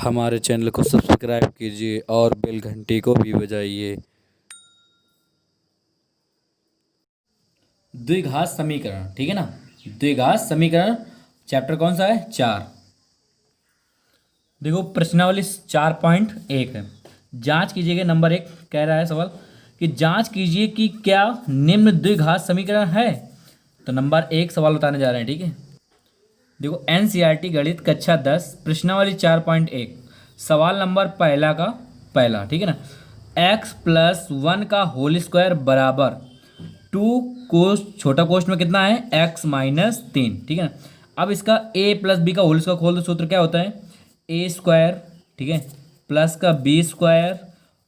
हमारे चैनल को सब्सक्राइब कीजिए और बेल घंटी को भी बजाइए। द्विघात समीकरण, ठीक है ना। द्विघात समीकरण चैप्टर कौन सा है? 4। देखो प्रश्नावली 4.1 है। जांच कीजिएगा, नंबर 1 कह रहा है सवाल कि जांच कीजिए कि क्या निम्न द्विघात समीकरण है। तो नंबर 1 सवाल बताने जा रहे हैं, ठीक है। देखो एनसीईआरटी गणित कक्षा 10 प्रश्नावली 4.1 सवाल नंबर पहला का पहला, ठीक है ना। x+1 का होल स्क्वायर बराबर 2 कोष्ट छोटा कोष्ट में कितना है x-3, ठीक है ना। अब इसका a+b का होल स्क्वायर खोल दो, सूत्र क्या होता है a², ठीक है, प्लस का b²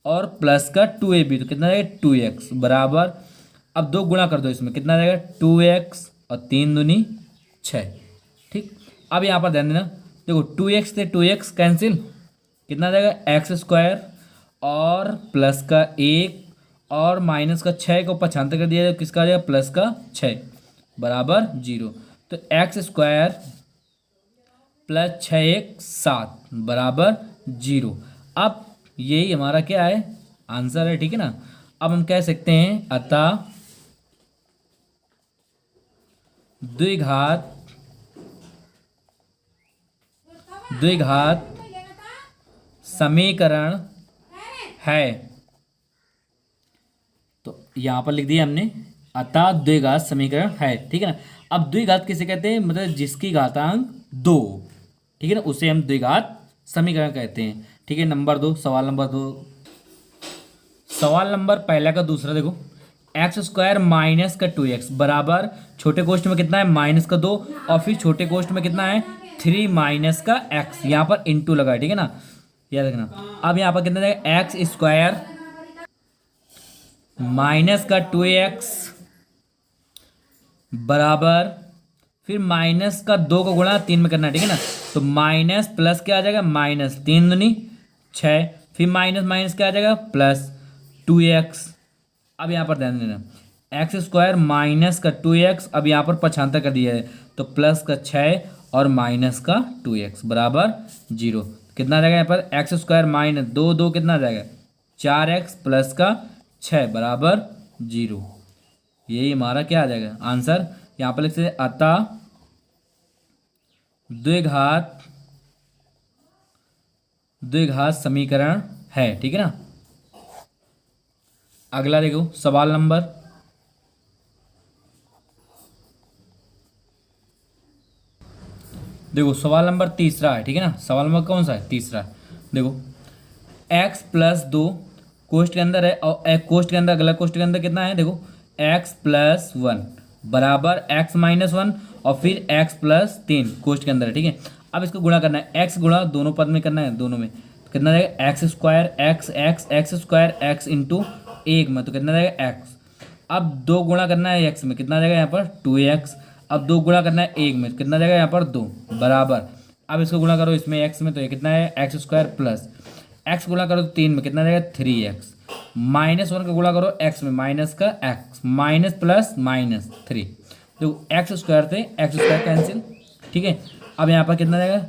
और प्लस का 2ab, तो कितना जाएगा 2x बराबर, अब 2 गुणा कर दो इसमें, कितना जाएगा 2x और 3 दूनी 6, ठीक। अब यहाँ पर ध्यान देना, देखो 2x से 2x कैंसिल, कितना जाएगा x² और प्लस का 1 और माइनस का 6 को 75 कर दिया जाए, किसका आ जाएगा प्लस का 6 बराबर 0। तो x² प्लस 6 7 बराबर 0। अब यही हमारा क्या है आंसर है, ठीक है ना। अब हम कह सकते हैं अतः द्विघात समीकरण है। तो यहाँ पर लिख दिया हमने अतः द्विघात समीकरण है, ठीक है ना। अब द्विघात किसे कहते हैं? मतलब जिसकी घातांक 2, ठीक है ना, उसे हम द्विघात समीकरण कहते हैं, ठीक है। नंबर 2 सवाल नंबर 2, सवाल नंबर पहला का दूसरा देखो, x² माइनस का 2x बराबर छोटे कोष्ठ में कितना है -2 और फिर छोटे कोष्ठ में कितना है 3 माइनस का x, यहाँ पर इंटू लगा है, ठीक है ना, याद रखना। अब यहाँ पर कितना जाएगा x² माइनस का 2x बराबर फिर माइनस का 2 को गुणा 3 में करना है, ठीक है ना। तो माइनस प्लस क्या आ जाएगा -3 दूनी 6, फिर माइनस माइनस क्या आ जाएगा प्लस 2x। अब यहाँ पर ध्यान देना x² माइनस का 2x, अब यहाँ पर 75 कर दिया है, तो प्लस का 6 और माइनस का 2x बराबर 0। कितना आ जाएगा यहाँ पर x² माइनस 2 2 कितना आ जाएगा 4x प्लस का 6 बराबर 0। यही हमारा क्या आ जाएगा आंसर। यहाँ पर लिख सकते अतः द्विघात समीकरण है, ठीक है ना। अगला देखो सवाल नंबर, देखो सवाल नंबर तीसरा है, ठीक है ना। सवाल नंबर कौन सा है? तीसरा। देखो x+2 कोष्ठ के अंदर है और एक कोष्ठ के अंदर अगला कोष्ठ के अंदर कितना है, देखो x+1 बराबर x-1 और फिर x+3 कोष्ठ के अंदर है, ठीक है। अब इसको गुणा करना है, x गुणा दोनों पद में करना है, दोनों में, तो कितना जाएगा x² x इंटू 1 में, तो कितना जाएगा x। अब 2 गुणा करना है x में, कितना जाएगा यहाँ पर 2x। अब 2 गुणा करना है 1 में, कितना जाएगा यहाँ पर 2 बराबर। अब इसको गुणा करो इसमें x में, तो ये कितना है x² प्लस x गुणा करो 3 में, कितना जाएगा 3x -1 का गुणा करो x में, माइनस का x माइनस प्लस -3, तो x² से x² कैंसिल, ठीक है। अब यहाँ पर कितना जाएगा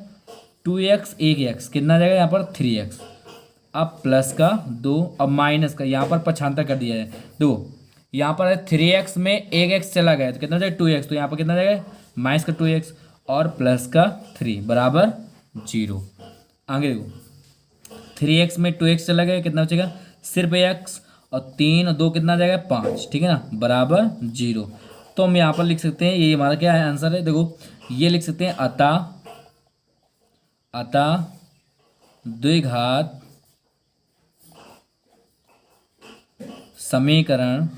2x 1x, कितना जाएगा यहाँ पर 3x, अब प्लस का 2 अब माइनस का यहाँ पर 75 कर दिया है, दो यहाँ पर 3x में 1x चला गया, तो कितना जाएगा 2x, तो यहाँ पर कितना जाएगा माइनस का 2x और प्लस का 3 बराबर 0। आगे देखो 3x में 2x चला गया, कितना बचेगा सिर्फ x और 3 और 2 कितना जाएगा 5, ठीक है ना, बराबर 0। तो हम यहाँ पर लिख सकते हैं, ये हमारा क्या है आंसर है। देखो ये लिख सकते हैं अतः द्विघात समीकरण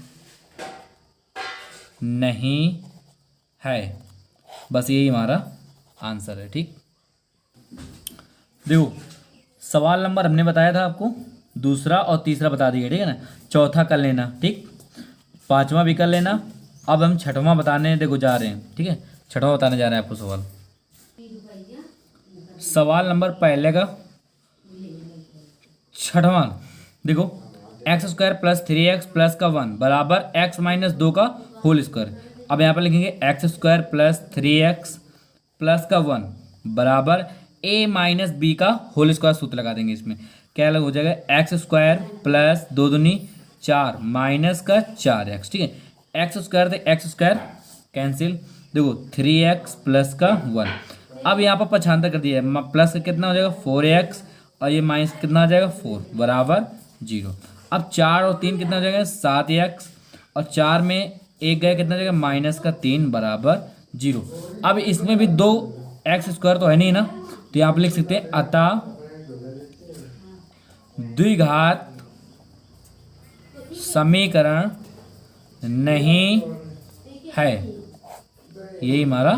नहीं है, बस यही हमारा आंसर है, ठीक। देखो सवाल नंबर हमने बताया था आपको, दूसरा और तीसरा बता दिया, ठीक है ना। चौथा कर लेना, ठीक, पांचवा भी कर लेना। अब हम छठवां बताने देखो जा रहे हैं, ठीक है, छठवां बताने जा रहे हैं आपको सवाल। सवाल नंबर पहले का छठवां देखो x² प्लस 3x प्लस का 1 बराबर x-2 का होल स्क्वायर। अब यहाँ पर लिखेंगे x² प्लस 3x प्लस का 1 बराबर ए माइनस बी का होल स्क्वायर सूत्र लगा देंगे। इसमें क्या अलग हो जाएगा, एक्स स्क्वायर प्लस 2 दूनी 4 माइनस का 4x, ठीक है। एक्स स्क्वायर थे एक्स स्क्वायर कैंसिल, देखो 3x प्लस का 1। अब यहाँ पर पछानता कर दिया है, प्लस का कितना हो जाएगा 4x और ये माइनस कितना आ जाएगा 4 बराबर 0। अब 4 और 3 कितना हो जाएगा 7x और 4 में एक गया कितना हो जाएगा माइनस का 3 बराबर 0। अब इसमें भी 2x स्क्वायर तो है नहीं ना, तो यहाँ पर लिख सकते हैं अतः द्विघात समीकरण नहीं है, यही हमारा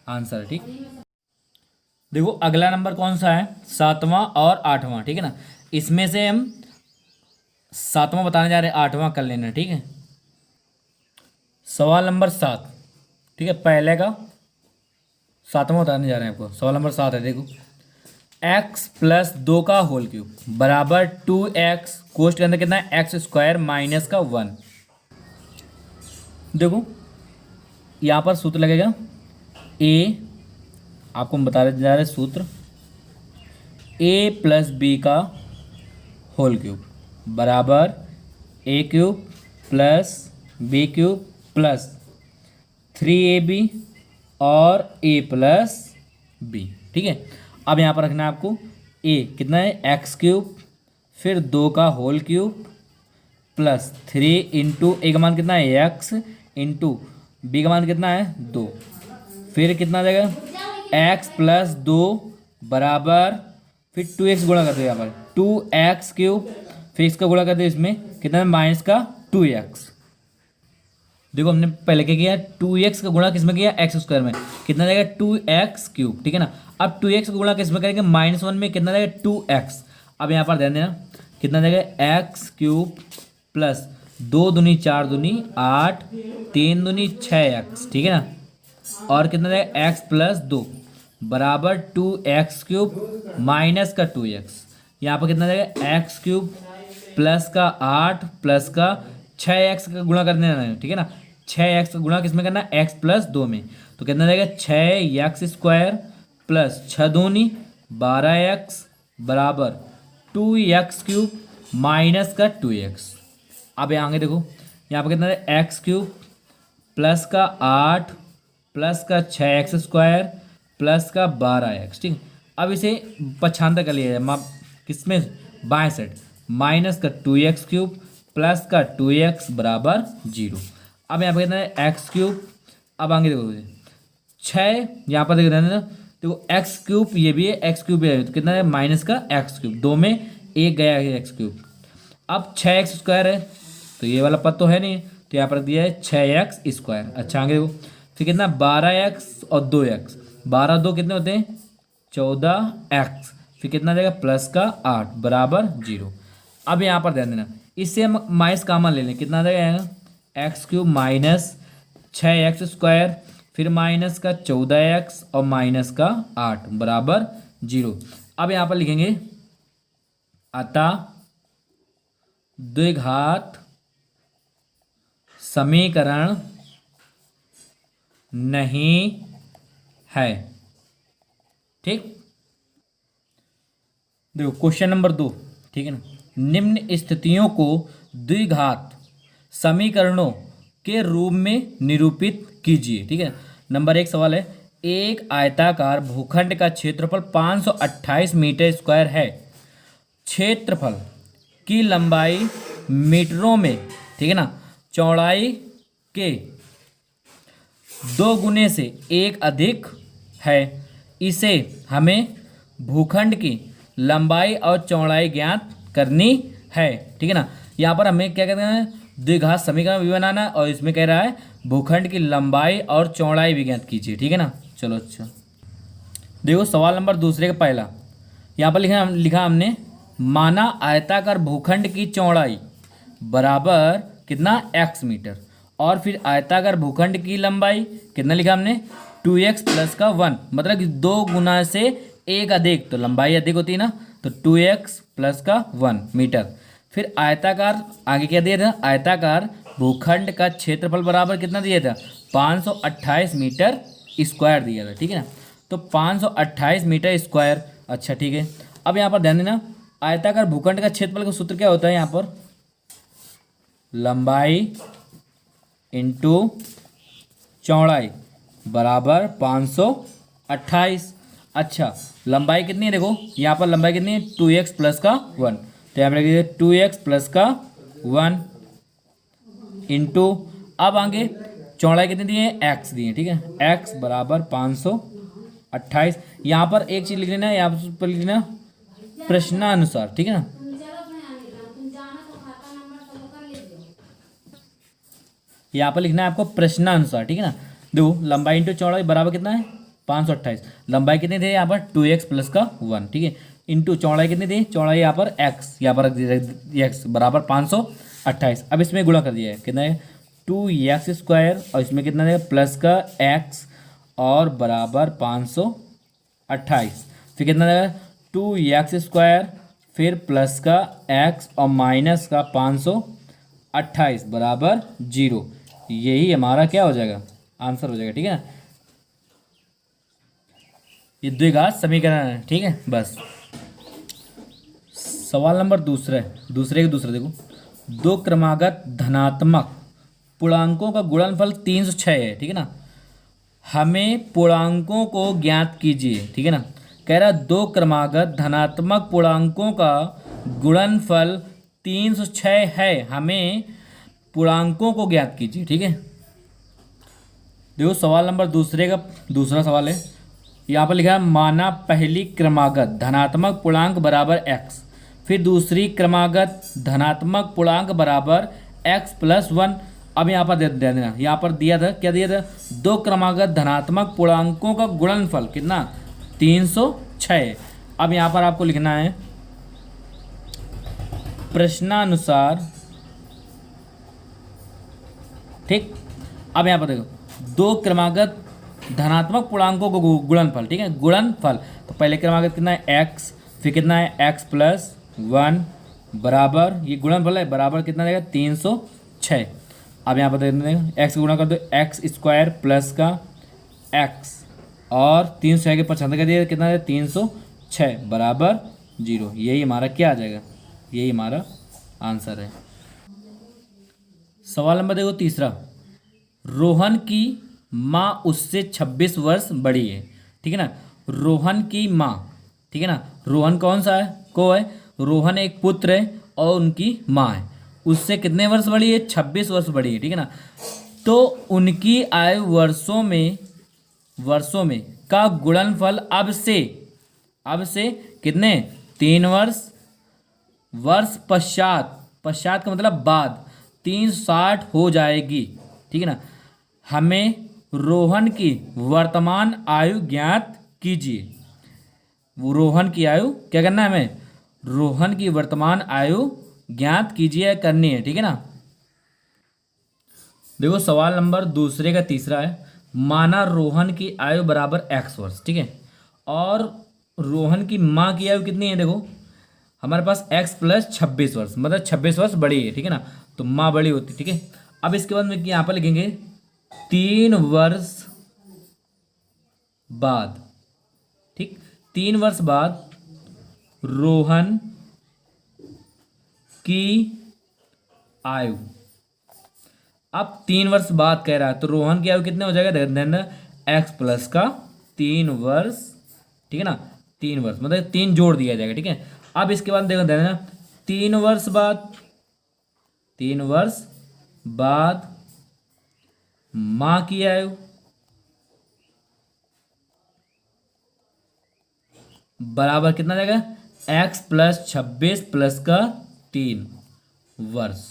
आंसर है, ठीक। देखो अगला नंबर कौन सा है, 7वां और 8वां, ठीक है ना। इसमें से हम 7वां बताने जा रहे हैं, 8वां कर लेना, ठीक है। सवाल नंबर 7, ठीक है, पहले का 7वां बताने जा रहे हैं आपको। सवाल नंबर 7 है, देखो x प्लस 2 का होल क्यूब बराबर 2x, कोष्ट के अंदर कितना है एक्स स्क्वायर माइनस का 1। देखो यहाँ पर सूत्र लगेगा a, आपको हम बता रहे जा रहे सूत्र, a प्लस बी का होल क्यूब बराबर a cube plus b cube plus 3ab और a प्लस b, ठीक है। अब यहाँ पर रखना है आपको a कितना है एक्स क्यूब, फिर 2 का होल क्यूब प्लस 3 इंटू ए का मान कितना है x इंटू बी का मान कितना है 2, फिर कितना आ जाएगा x प्लस 2 बराबर फिर 2x गुणा कर दो यहाँ पर 2x क्यूब, फिर इसका गुणा कर दो इसमें कितना है माइनस का 2x। देखो हमने पहले क्या किया 2x का गुणा किसमें किया एक्स स्क्वायर में, कितना जाएगा 2x क्यूब, ठीक है ना। अब 2x का गुणा किसमें करेंगे -1 में, कितना जाएगा 2x। अब यहाँ पर ध्यान देना कितना जाएगा x क्यूब प्लस 2 दूनी 4 दूनी 8 3 दूनी 6x, ठीक है ना। और कितना जाएगा x प्लस 2 बराबर 2x क्यूब माइनस का 2x। यहाँ पर कितना जाएगा x क्यूब प्लस का 8 प्लस का 6x का गुणा कर देना है, ठीक है ना। 6x का गुणा किसमें करना है x प्लस 2 में, तो कितना जाएगा 6x स्क्वायर प्लस 6 दूनी 12x बराबर 2x क्यूब माइनस का 2x। अब यहाँ आगे देखो यहाँ पर कितना है x क्यूब प्लस का 8 प्लस का 6x स्क्वायर प्लस का 12x, ठीक है। अब इसे पछानता कर लिया जाए किसमें बाएं साइड, माइनस का 2x क्यूब प्लस का 2x बराबर 0। अब यहाँ पर कितना है एक्स क्यूब, अब आगे देखो 6 यहाँ पर देख रहे हैं ना, देखो एक्स क्यूब ये भी है एक्स क्यूब भी है, तो कितना है माइनस का एक्स क्यूब, 2 में एक गया है एक्स क्यूब। अब 6x स्क्वायर है तो ये वाला पद तो है नहीं, तो यहाँ पर दिया है 6x स्क्वायर। अच्छा आगे देखो फिर कितना 12x और 2x, 12 2 कितने होते हैं 14x, फिर कितना जाएगा प्लस का 8 बराबर 0। अब यहाँ पर ध्यान देना इससे हम माइनस कामन ले लें, कितना आ जाएगा x cube minus 6x square फिर माइनस का 14x और माइनस का 8 बराबर 0। अब यहाँ पर लिखेंगे अतः द्विघात समीकरण नहीं है, ठीक। देखो क्वेश्चन नंबर 2, ठीक है ना। निम्न स्थितियों को द्विघात समीकरणों के रूप में निरूपित कीजिए, ठीक है। नंबर 1 सवाल है, एक आयताकार भूखंड का क्षेत्रफल 528 मीटर स्क्वायर है, क्षेत्रफल की लंबाई मीटरों में, ठीक है ना, चौड़ाई के 2 गुने से 1 अधिक है। इसे हमें भूखंड की लंबाई और चौड़ाई ज्ञात करनी है, ठीक है ना। यहाँ पर हमें क्या कहते हैं द्विघात समीकरण भी बनाना है और इसमें कह रहा है भूखंड की लंबाई और चौड़ाई भी ज्ञात कीजिए, ठीक है ना। चलो अच्छा देखो सवाल नंबर 2 का पहला, यहाँ पर लिखा हमने माना आयताकार भूखंड की चौड़ाई बराबर कितना x मीटर, और फिर आयताकार भूखंड की लंबाई कितना लिखा हमने 2x प्लस का 1, मतलब कि 2 गुना से 1 अधिक, तो लंबाई अधिक होती है ना, तो 2x प्लस का 1 मीटर। फिर आयताकार आगे क्या दिया था, आयताकार भूखंड का क्षेत्रफल बराबर कितना दिया था 528 मीटर स्क्वायर दिया था, ठीक है ना। तो 528 मीटर स्क्वायर। अच्छा ठीक है, अब यहाँ पर ध्यान देना, आयताकार भूखंड का क्षेत्रफल का सूत्र क्या होता है यहाँ पर, लंबाई इंटू चौड़ाई बराबर 528। अच्छा लंबाई कितनी है, देखो यहाँ पर लंबाई कितनी है, 2x प्लस का 1, तो यहाँ पर लिख दीजिए 2x प्लस का 1 इंटू, अब आगे चौड़ाई कितनी दी है, x दी है, ठीक है, x बराबर 528। यहाँ पर एक चीज़ लिख लेना, यहाँ पर लिख लेना प्रश्नानुसार, ठीक है ना, यहाँ पर लिखना है आपको प्रश्नानुसार, ठीक है ना। देखो लंबाई इंटू चौड़ाई बराबर कितना है, 528। लंबाई कितनी थी यहाँ पर 2x प्लस का 1, ठीक है, इंटू चौड़ाई कितनी थी, चौड़ाई यहाँ पर x, यहाँ पर x बराबर 528। अब इसमें गुणा कर दिया है, कितना है 2x स्क्वायर, और इसमें कितना है प्लस का x और बराबर 528। फिर कितना है 2x स्क्वायर, फिर प्लस का x और माइनस का 528 बराबर 0। यही हमारा क्या हो जाएगा, आंसर हो जाएगा, ठीक है ना। ये द्विघात समीकरण है, ठीक है। बस सवाल नंबर दूसरा है, दूसरे के दूसरा देखो, दो क्रमागत धनात्मक पूर्णांकों का गुणनफल 306 है, ठीक है ना। हमें पूर्णांकों को ज्ञात कीजिए, ठीक है ना। कह रहा दो क्रमागत धनात्मक पूर्णांकों का गुणनफल 306 है, हमें पूर्णांकों को ज्ञात कीजिए, ठीक है। देखो सवाल नंबर दूसरे का दूसरा सवाल है, यहाँ पर लिखा है माना पहली क्रमागत धनात्मक पूर्णांक बराबर x, फिर दूसरी क्रमागत धनात्मक पूर्णांक बराबर x प्लस 1। अब यहाँ पर दे देना, यहाँ पर दिया था, क्या दिया था, दो क्रमागत धनात्मक पूर्णांकों का गुणनफल कितना, 306। अब यहाँ पर आपको लिखना है प्रश्नानुसार, ठीक। अब यहाँ पर देखो, दो क्रमागत धनात्मक पूर्णांकों को गुणनफल, ठीक है, गुणनफल। तो पहले क्रमागत कितना है x, फिर कितना है x प्लस 1 बराबर, ये गुणनफल है, बराबर कितना देगा 306। अब यहाँ पर देखें x गुणा कर दो, x स्क्वायर प्लस का x और 306 के 75 का दिया कितना है 306 बराबर 0। यही हमारा क्या आ जाएगा, यही हमारा आंसर है। सवाल नंबर देखो तीसरा, रोहन की माँ उससे 26 वर्ष बड़ी है, ठीक है ना। रोहन की माँ, ठीक है ना, रोहन कौन सा है, को है, रोहन एक पुत्र है और उनकी माँ है, उससे कितने वर्ष बड़ी है, 26 वर्ष बड़ी है, ठीक है ना। तो उनकी आयु वर्षों में का गुणनफल अब से कितने 3 वर्ष पश्चात का मतलब बाद 360 हो जाएगी, ठीक है ना। हमें रोहन की वर्तमान आयु ज्ञात कीजिए। वो रोहन की आयु क्या करना है, हमें रोहन की वर्तमान आयु ज्ञात कीजिए करनी है, ठीक है ना। देखो सवाल नंबर दूसरे का तीसरा है, माना रोहन की आयु बराबर x वर्ष, ठीक है, और रोहन की माँ की आयु कितनी है, देखो हमारे पास x प्लस 26 वर्ष, मतलब 26 वर्ष बड़ी है, ठीक है ना, तो माँ बड़ी होती, ठीक है। अब इसके बाद में यहाँ पर लिखेंगे 3 वर्ष बाद, ठीक, 3 वर्ष बाद रोहन की आयु, अब 3 वर्ष बाद कह रहा है, तो रोहन की आयु कितने हो जाएगा, देन x प्लस का 3 वर्ष, ठीक है ना, 3 वर्ष मतलब 3 जोड़ दिया जाएगा, ठीक है। अब इसके बाद देखो देना 3 वर्ष बाद माँ की आयु बराबर कितना जाएगा, x प्लस 26 प्लस का 3 वर्ष,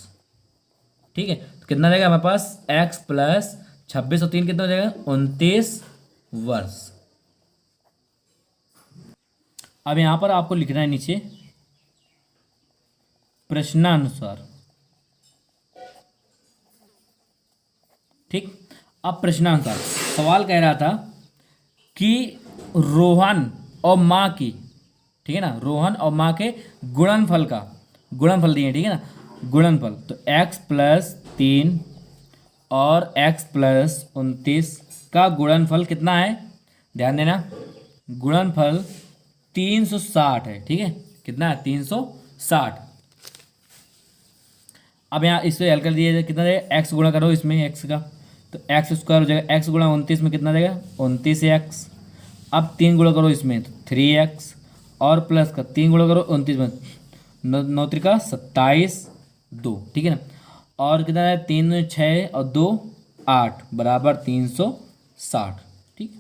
ठीक है। तो कितना जाएगा हमारे पास x प्लस 26 और 3 कितना हो जाएगा 29 वर्ष। अब यहां पर आपको लिखना है नीचे प्रश्नानुसार, ठीक। अब प्रश्नानुसार सवाल कह रहा था कि रोहन और माँ की, ठीक है ना, रोहन और माँ के गुणनफल दिए, ठीक है ना, गुणनफल। तो x प्लस 3 और x प्लस 29 का गुणनफल कितना है, ध्यान देना, गुणनफल 360 है, ठीक है। कितना है? 360। अब यहाँ इससे हल कर दिया जाए, कितना देगा? एक्स गुणा करो इसमें एक्स का, तो एक्स स्क्वायर हो जाएगा। एक्स गुणा 29 में कितना देगा? 29x। अब 3 गुणा करो इसमें तो 3x, और प्लस का 3 गुणा करो 29 में, 9 त्रिका 27, 2, ठीक है ना। और कितना है? 3 6 और 2 8 बराबर 360, ठीक।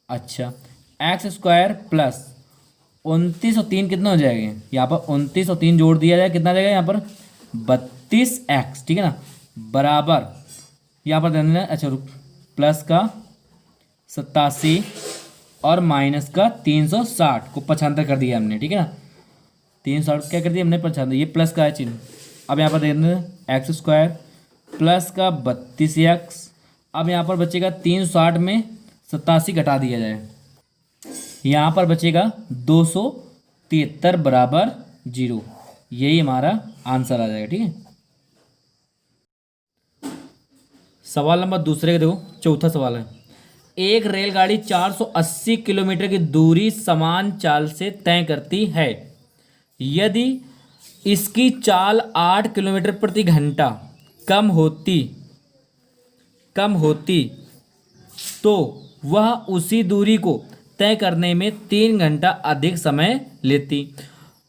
अच्छा, एक्स स्क्वायर प्लस 29 और 3 कितना हो जाएगा? यहाँ पर 29 और 3 जोड़ दिया जाए, कितना देगा यहाँ पर? 32x, ठीक है ना, बराबर यहाँ पर ध्यान देना। अच्छा रुक, प्लस का 87 और माइनस का 360 को 75 कर दिया हमने, ठीक है ना। 360 क्या कर दिया हमने? 75। ये प्लस का है चिन्ह। अब यहाँ पर देख देना एक्स स्क्वायर प्लस का 32x। अब यहाँ पर बचेगा 360 में 87 घटा दिया जाए, यहाँ पर बचेगा 273 बराबर 0। यही हमारा आंसर आ जाएगा, ठीक है। सवाल नंबर दूसरे का देखो, चौथा सवाल है। एक रेलगाड़ी 480 किलोमीटर की दूरी समान चाल से तय करती है। यदि इसकी चाल 8 किलोमीटर प्रति घंटा कम होती तो वह उसी दूरी को तय करने में 3 घंटा अधिक समय लेती।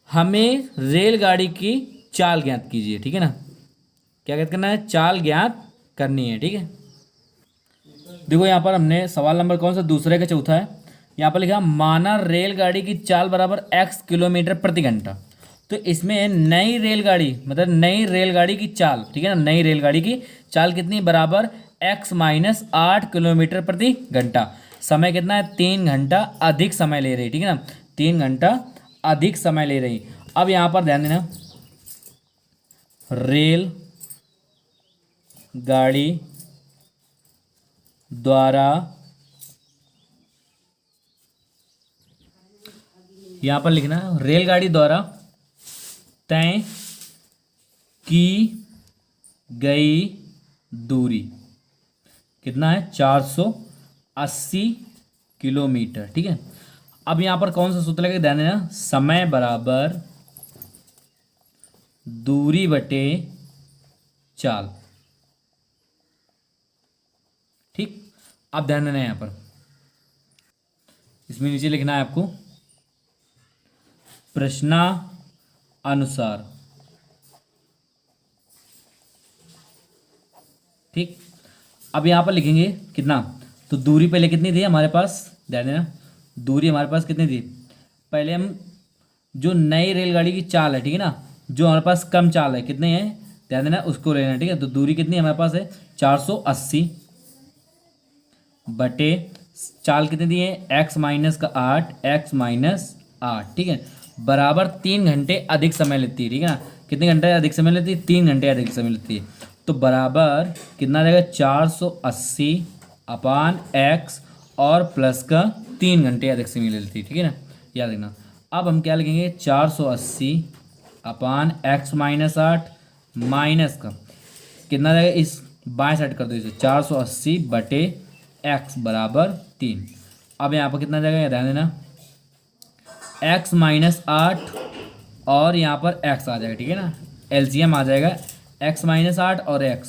हमें रेलगाड़ी की चाल ज्ञात कीजिए, ठीक है ना। क्या ज्ञात करना है? चाल ज्ञात करनी है, ठीक है। देखो यहाँ पर हमने सवाल नंबर कौन सा? दूसरे का चौथा है। यहाँ पर लिखा माना रेलगाड़ी की चाल बराबर x किलोमीटर प्रति घंटा। तो इसमें नई रेलगाड़ी, मतलब नई रेलगाड़ी की चाल, ठीक है ना, नई रेलगाड़ी की चाल कितनी? बराबर x माइनस 8 किलोमीटर प्रति घंटा। समय कितना है? 3 घंटा अधिक समय ले रही, ठीक है ना, 3 घंटा अधिक समय ले रही। अब यहाँ पर ध्यान देना, रेल गाड़ी द्वारा, यहाँ पर लिखना रेलगाड़ी द्वारा तय की गई दूरी कितना है? 480 किलोमीटर, ठीक है। अब यहाँ पर कौन सा सूत्र लगेगा? ध्यान देना, समय बराबर दूरी बटे चाल, ठीक। अब ध्यान देना यहाँ पर, इसमें नीचे लिखना है आपको प्रश्नानुसार, ठीक। अब यहाँ पर लिखेंगे कितना, तो दूरी पहले कितनी थी हमारे पास? ध्यान देना, दूरी हमारे पास कितनी थी? पहले हम जो नई रेलगाड़ी की चाल है, ठीक है ना, जो हमारे पास कम चाल है, कितने हैं? ध्यान देना, उसको लेना, ठीक है। तो दूरी कितनी हमारे पास है? 480 बटे चाल कितनी दी है? x माइनस का 8, x माइनस 8, ठीक है, बराबर 3 घंटे अधिक समय लेती है, ठीक है ना। कितने घंटे अधिक समय लेती है? 3 घंटे अधिक समय लेती है। तो बराबर कितना रहेगा? 480 अपान x और प्लस का 3 घंटे अधिक समय लेती है, ठीक है ना, याद रखना। अब हम क्या लिखेंगे? 480 अपान x माइनस 8 माइनस का कितना रहेगा? इस बाएं साइड कर दो इसे, 480 बटे x बराबर 3। अब यहाँ पर कितना जाएगा? ध्यान देना, x माइनस 8 और यहाँ पर x आ जाएगा, ठीक है ना, एलसीएम आ जाएगा x माइनस 8 और x,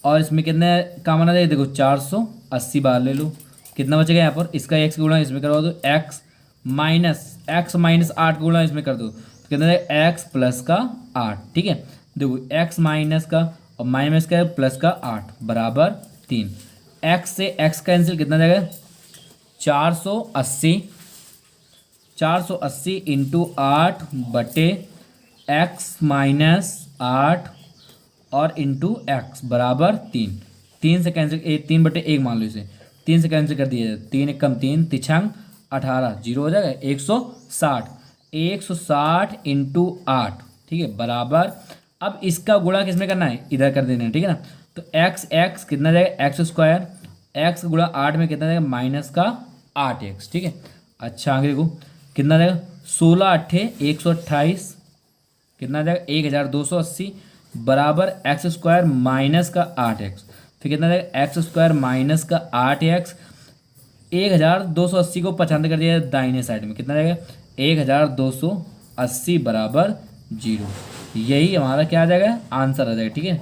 और इसमें कितने कॉमन आ जाएगा? देखो 480 बाहर ले लो, कितना बचेगा यहाँ पर? इसका x गुणा इसमें करवा दो, x माइनस 8 गुणा इसमें कर दो, तो कितना जाएगा? x प्लस का 8, ठीक है। देखो x माइनस का और माइनस का प्लस का 8 बराबर 3। x से x कैंसिल, कितना जाएगा? 480 इंटू 8 बटे x माइनस 8 और इंटू एक्स बराबर 3। 3 से कैंसिल, 3 बटे 1 मान लो इसे, 3 से कैंसिल कर दिया जाए, 3 एक कम 3, तिछंग 18, 0 हो जाएगा 160। 160 इंटू 8, ठीक है, बराबर, अब इसका गुणा किसमें करना है? इधर कर देना है, ठीक है ना। तो x कितना जाएगा? एक्स स्क्वायर, x गुणा 8 में कितना जाएगा? माइनस का 8x, ठीक है। अच्छा आगे देखो कितना जाएगा? 16 अट्ठे 128, कितना जाएगा? 1280 बराबर एक्स स्क्वायर माइनस का 8x, फिर कितना जाएगा? एक्स स्क्वायर माइनस का 8x 1280 को 95 कर दिया दाहिने साइड में, कितना रहेगा 1280 बराबर 0। यही हमारा क्या आ जाएगा, आंसर आ जाएगा। ठीक है,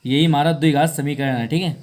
यही हमारा द्विघात समीकरण है। ठीक है।